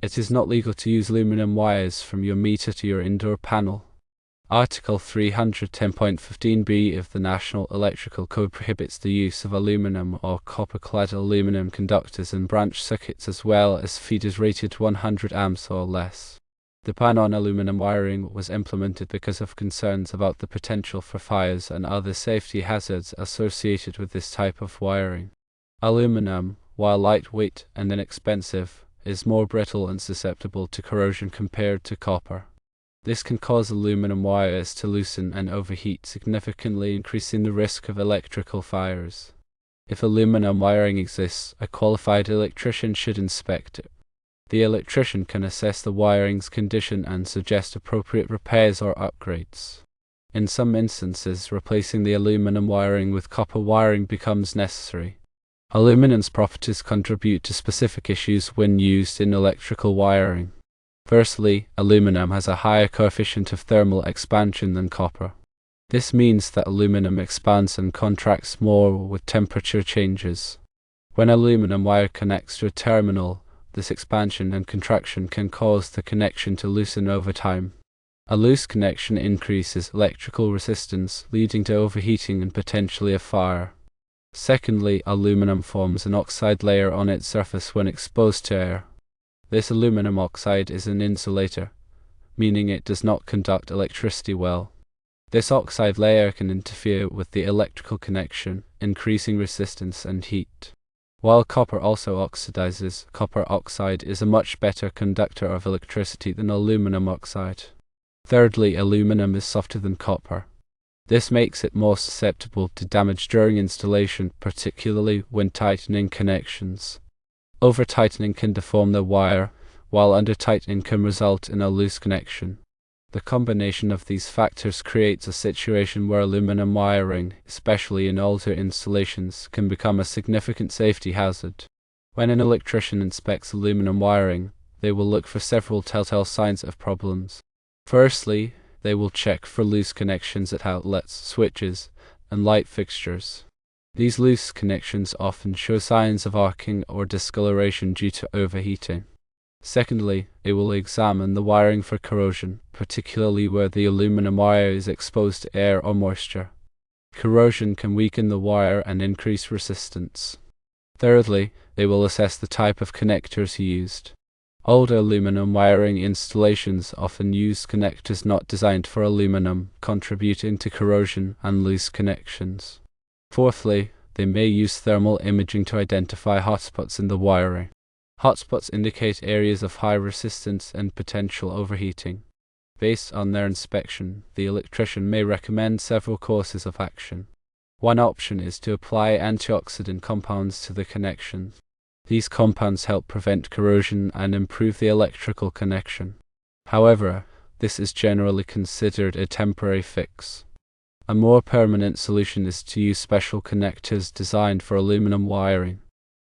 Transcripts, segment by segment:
It is not legal to use aluminum wires from your meter to your indoor panel. Article 310.15b of the National Electrical Code prohibits the use of aluminum or copper-clad aluminum conductors and branch circuits as well as feeders rated 100 amps or less. The ban on aluminum wiring was implemented because of concerns about the potential for fires and other safety hazards associated with this type of wiring. Aluminum, while lightweight and inexpensive, is more brittle and susceptible to corrosion compared to copper. This can cause aluminum wires to loosen and overheat, significantly increasing the risk of electrical fires. If aluminum wiring exists, a qualified electrician should inspect it. The electrician can assess the wiring's condition and suggest appropriate repairs or upgrades. In some instances, replacing the aluminum wiring with copper wiring becomes necessary. Aluminum's properties contribute to specific issues when used in electrical wiring. Firstly, aluminum has a higher coefficient of thermal expansion than copper. This means that aluminum expands and contracts more with temperature changes. When aluminum wire connects to a terminal, this expansion and contraction can cause the connection to loosen over time. A loose connection increases electrical resistance, leading to overheating and potentially a fire. Secondly, aluminum forms an oxide layer on its surface when exposed to air. This aluminum oxide is an insulator, meaning it does not conduct electricity well. This oxide layer can interfere with the electrical connection, increasing resistance and heat. While copper also oxidizes, copper oxide is a much better conductor of electricity than aluminum oxide. Thirdly, aluminum is softer than copper. This makes it more susceptible to damage during installation, particularly when tightening connections. Over-tightening can deform the wire, while under-tightening can result in a loose connection. The combination of these factors creates a situation where aluminum wiring, especially in older installations, can become a significant safety hazard. When an electrician inspects aluminum wiring, they will look for several telltale signs of problems. Firstly, they will check for loose connections at outlets, switches, and light fixtures. These loose connections often show signs of arcing or discoloration due to overheating. Secondly, they will examine the wiring for corrosion, particularly where the aluminum wire is exposed to air or moisture. Corrosion can weaken the wire and increase resistance. Thirdly, they will assess the type of connectors used. Older aluminum wiring installations often use connectors not designed for aluminum, contributing to corrosion and loose connections. Fourthly, they may use thermal imaging to identify hotspots in the wiring. Hotspots indicate areas of high resistance and potential overheating. Based on their inspection, the electrician may recommend several courses of action. One option is to apply antioxidant compounds to the connections. These compounds help prevent corrosion and improve the electrical connection. However, this is generally considered a temporary fix. A more permanent solution is to use special connectors designed for aluminum wiring.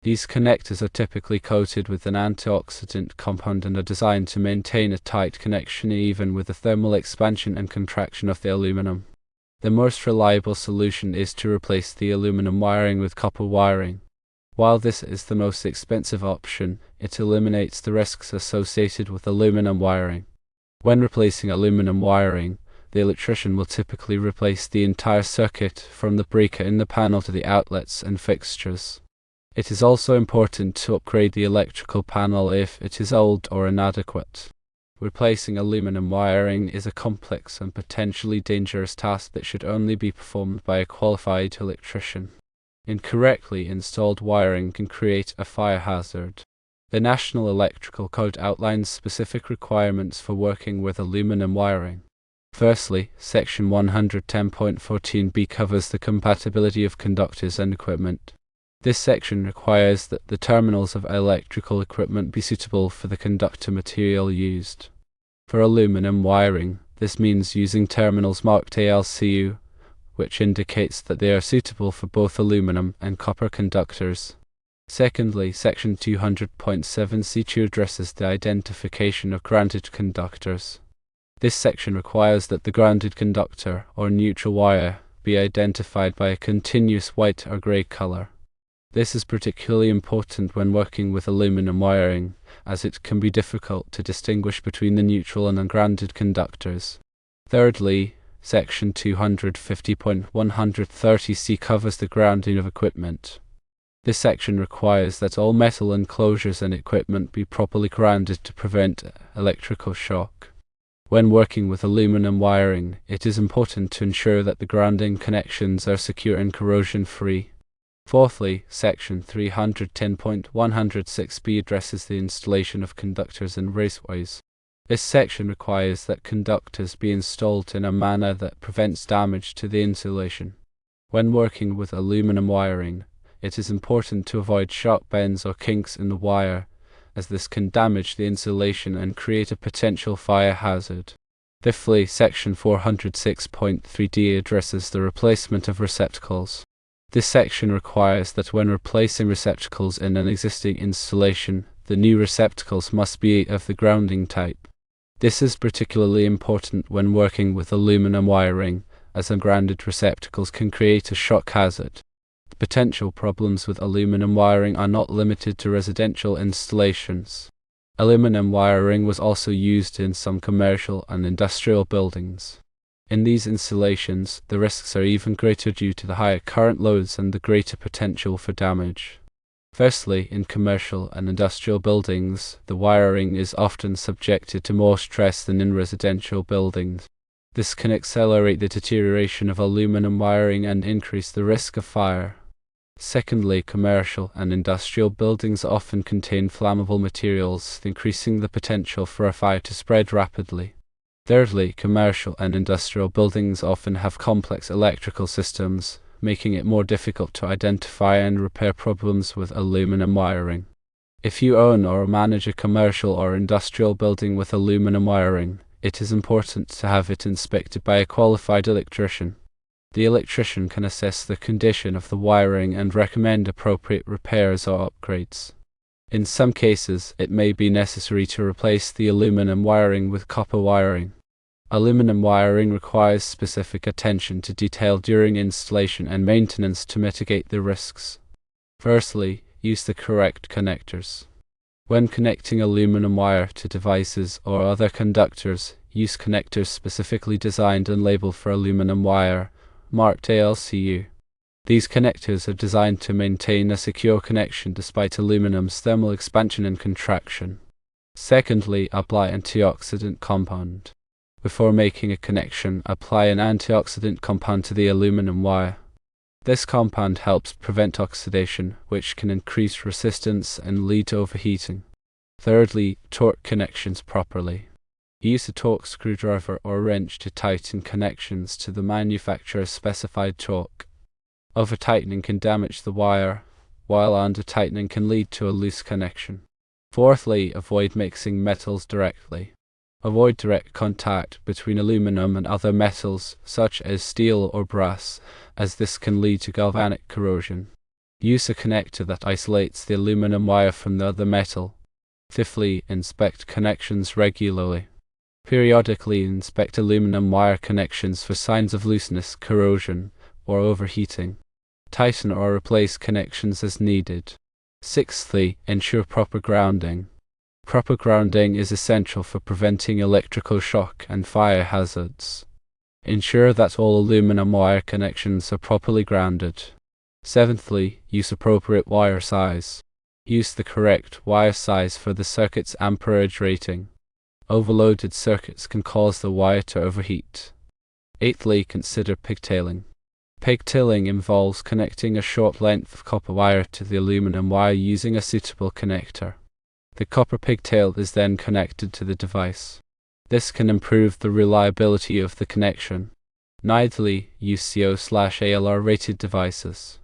These connectors are typically coated with an antioxidant compound and are designed to maintain a tight connection even with the thermal expansion and contraction of the aluminum. The most reliable solution is to replace the aluminum wiring with copper wiring. While this is the most expensive option, it eliminates the risks associated with aluminum wiring. When replacing aluminum wiring, the electrician will typically replace the entire circuit from the breaker in the panel to the outlets and fixtures. It is also important to upgrade the electrical panel if it is old or inadequate. Replacing aluminum wiring is a complex and potentially dangerous task that should only be performed by a qualified electrician. Incorrectly installed wiring can create a fire hazard. The National Electrical Code outlines specific requirements for working with aluminum wiring. Firstly, Section 110.14b covers the compatibility of conductors and equipment. This section requires that the terminals of electrical equipment be suitable for the conductor material used. For aluminum wiring, this means using terminals marked ALCU, which indicates that they are suitable for both aluminum and copper conductors. Secondly, Section 200.7c2 addresses the identification of grounded conductors. This section requires that the grounded conductor, or neutral wire, be identified by a continuous white or grey color. This is particularly important when working with aluminum wiring, as it can be difficult to distinguish between the neutral and ungrounded conductors. Thirdly, Section 250.130c covers the grounding of equipment. This section requires that all metal enclosures and equipment be properly grounded to prevent electrical shock. When working with aluminum wiring, it is important to ensure that the grounding connections are secure and corrosion-free. Fourthly, Section 310.106b addresses the installation of conductors in raceways. This section requires that conductors be installed in a manner that prevents damage to the insulation. When working with aluminum wiring, it is important to avoid sharp bends or kinks in the wire, as this can damage the insulation and create a potential fire hazard. Fifthly, Section 406.3d addresses the replacement of receptacles. This section requires that when replacing receptacles in an existing installation, the new receptacles must be of the grounding type. This is particularly important when working with aluminum wiring, as ungrounded receptacles can create a shock hazard. The potential problems with aluminum wiring are not limited to residential installations. Aluminum wiring was also used in some commercial and industrial buildings. In these installations, the risks are even greater due to the higher current loads and the greater potential for damage. Firstly, in commercial and industrial buildings, the wiring is often subjected to more stress than in residential buildings. This can accelerate the deterioration of aluminum wiring and increase the risk of fire. Secondly, commercial and industrial buildings often contain flammable materials, increasing the potential for a fire to spread rapidly. Thirdly, commercial and industrial buildings often have complex electrical systems, making it more difficult to identify and repair problems with aluminum wiring. If you own or manage a commercial or industrial building with aluminum wiring, it is important to have it inspected by a qualified electrician. The electrician can assess the condition of the wiring and recommend appropriate repairs or upgrades. In some cases, it may be necessary to replace the aluminum wiring with copper wiring. Aluminum wiring requires specific attention to detail during installation and maintenance to mitigate the risks. Firstly, use the correct connectors. When connecting aluminum wire to devices or other conductors, use connectors specifically designed and labeled for aluminum wire, marked ALCU. These connectors are designed to maintain a secure connection despite aluminum's thermal expansion and contraction. Secondly, apply antioxidant compound. Before making a connection, apply an antioxidant compound to the aluminum wire. This compound helps prevent oxidation, which can increase resistance and lead to overheating. Thirdly, torque connections properly. Use a torque screwdriver or wrench to tighten connections to the manufacturer's specified torque. Over-tightening can damage the wire, while under-tightening can lead to a loose connection. Fourthly, avoid mixing metals directly. Avoid direct contact between aluminum and other metals, such as steel or brass, as this can lead to galvanic corrosion. Use a connector that isolates the aluminum wire from the other metal. Fifthly, inspect connections regularly. Periodically inspect aluminum wire connections for signs of looseness, corrosion, or overheating. Tighten or replace connections as needed. Sixthly, ensure proper grounding. Proper grounding is essential for preventing electrical shock and fire hazards. Ensure that all aluminum wire connections are properly grounded. Seventhly, use appropriate wire size. Use the correct wire size for the circuit's amperage rating. Overloaded circuits can cause the wire to overheat. Eighthly, consider pigtailing. Pigtailing involves connecting a short length of copper wire to the aluminum wire using a suitable connector. The copper pigtail is then connected to the device. This can improve the reliability of the connection. Ninthly, use CO/ALR rated devices.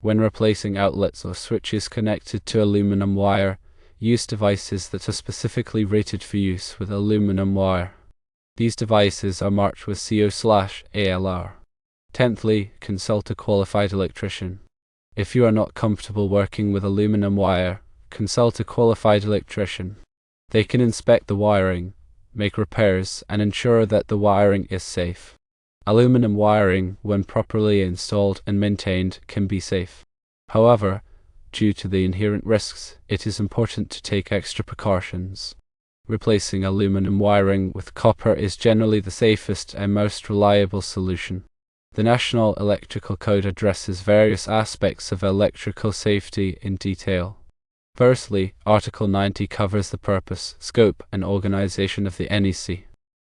When replacing outlets or switches connected to aluminum wire, use devices that are specifically rated for use with aluminum wire. These devices are marked with CO/ALR. Tenthly, consult a qualified electrician. If you are not comfortable working with aluminum wire, consult a qualified electrician. They can inspect the wiring, make repairs, and ensure that the wiring is safe. Aluminum wiring, when properly installed and maintained, can be safe. However, due to the inherent risks, it is important to take extra precautions. Replacing aluminum wiring with copper is generally the safest and most reliable solution. The National Electrical Code addresses various aspects of electrical safety in detail. Firstly, Article 90 covers the purpose, scope, and organization of the NEC.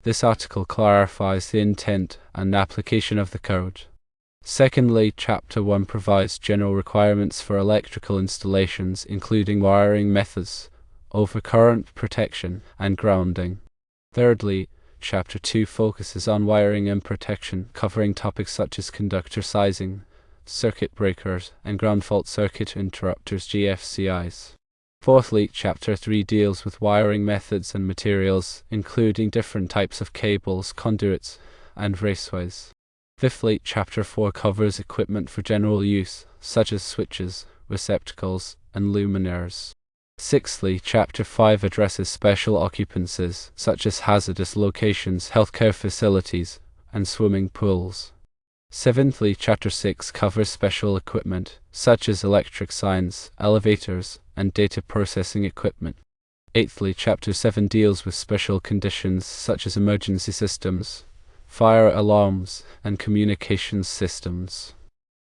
This article clarifies the intent and application of the code. Secondly, Chapter 1 provides general requirements for electrical installations, including wiring methods, overcurrent protection, and grounding. Thirdly, Chapter 2 focuses on wiring and protection, covering topics such as conductor sizing, circuit breakers, and ground fault circuit interrupters (GFCIs). Fourthly, Chapter 3 deals with wiring methods and materials, including different types of cables, conduits, and raceways. Fifthly, Chapter 4 covers equipment for general use, such as switches, receptacles, and luminaires. Sixthly, Chapter 5 addresses special occupancies, such as hazardous locations, healthcare facilities, and swimming pools. Seventhly, Chapter 6 covers special equipment, such as electric signs, elevators, and data processing equipment. Eighthly, Chapter 7 deals with special conditions, such as emergency systems, fire alarms, and communications systems.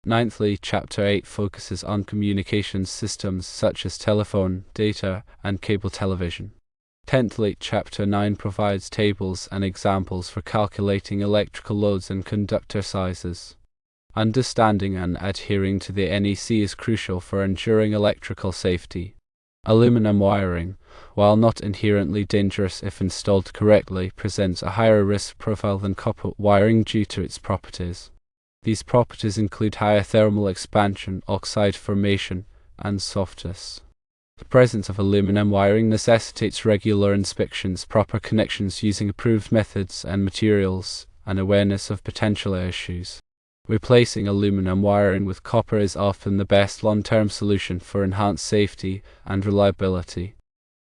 Ninthly, Chapter 8 focuses on communications systems such as telephone, data, and cable television. Tenthly, Chapter 9 provides tables and examples for calculating electrical loads and conductor sizes. Understanding and adhering to the NEC is crucial for ensuring electrical safety. Aluminum wiring, while not inherently dangerous if installed correctly, presents a higher risk profile than copper wiring due to its properties. These properties include higher thermal expansion, oxide formation, and softness. The presence of aluminum wiring necessitates regular inspections, proper connections using approved methods and materials, and awareness of potential issues. Replacing aluminum wiring with copper is often the best long-term solution for enhanced safety and reliability.